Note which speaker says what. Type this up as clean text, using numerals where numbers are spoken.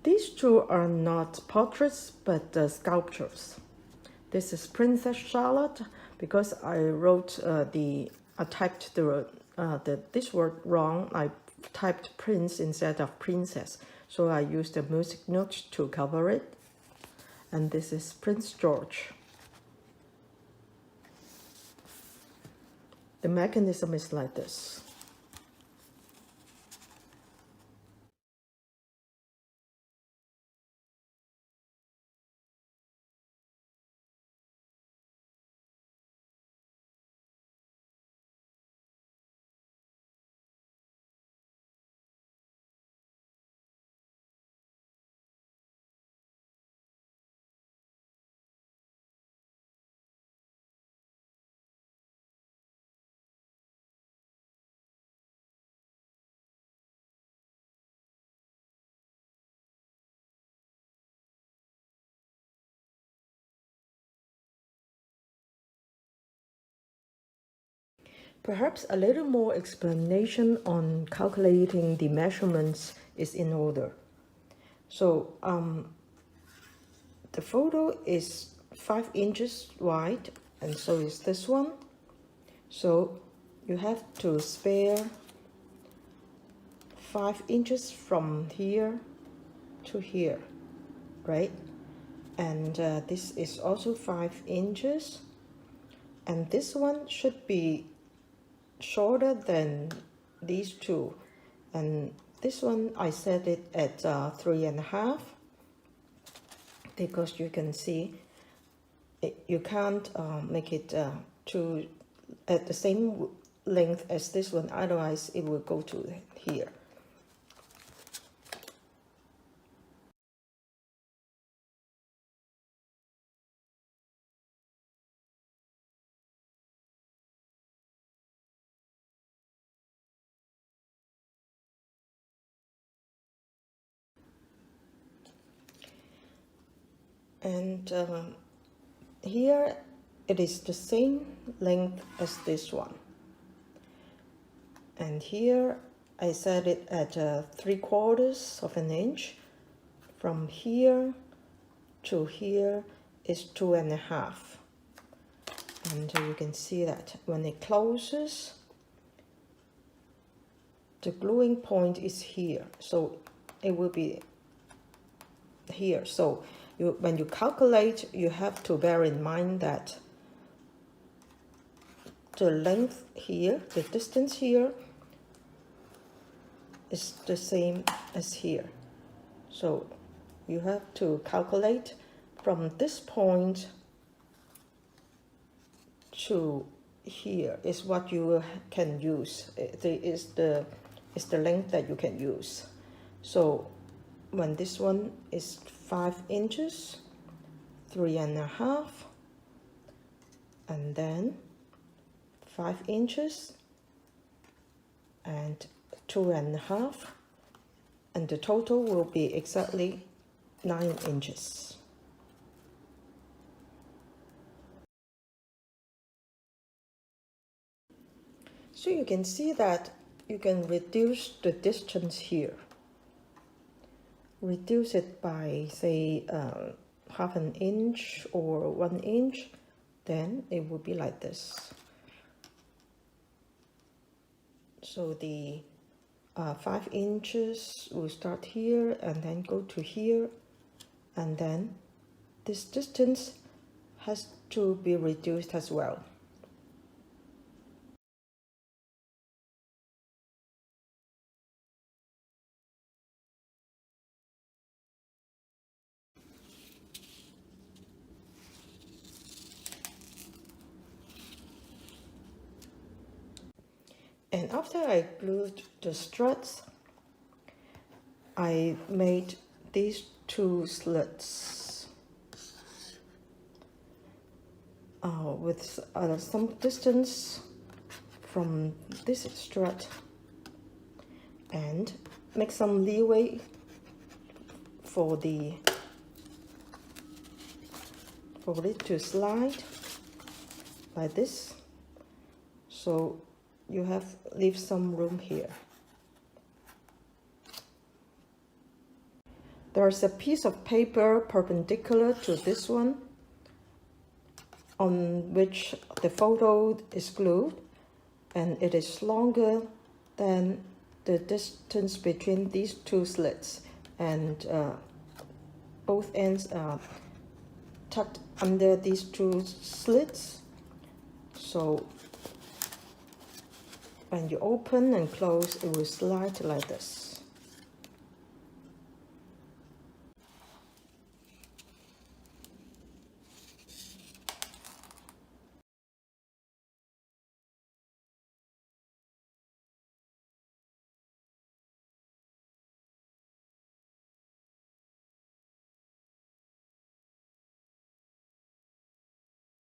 Speaker 1: These two are not portraits, but sculptures. This is Princess Charlotte, because I wrote I typed this word wrong. I typed prince instead of princess, so I used the music notes to cover it. And this is Prince George. The mechanism is like this. Perhaps a little more explanation on calculating the measurements is in order. So the photo is 5 inches wide, and so is this one. So you have to spare 5 inches from here to here, right? And this is also 5 inches. And this one should be shorter than these two, and this one I set it at 3.5, because you can see you can't make it at the same length as this one, otherwise it will go to here. And here it is the same length as this one. And here I set it at 3/4 of an inch. From here to here is 2.5. And you can see that when it closes, the gluing point is here. So it will be here. So when you calculate, you have to bear in mind that the length here, the distance here, is the same as here. So you have to calculate from this point to here is what you can use. Is the length that you can use. So when this one is 5 inches, 3.5, and then 5 inches and 2.5, and the total will be exactly 9 inches. So you can see that you can reduce the distance here. Reduce it by, say, 1/2 inch or 1 inch, then it will be like this. So the 5 inches will start here and then go to here, and then this distance has to be reduced as well. And after I glued the struts, I made these 2 slits with some distance from this strut, and make some leeway for it to slide like this. So you leave some room here. There's a piece of paper perpendicular to this one on which the photo is glued, and it is longer than the distance between these two slits, and both ends are tucked under these two slits. So when you open and close, it will slide like this.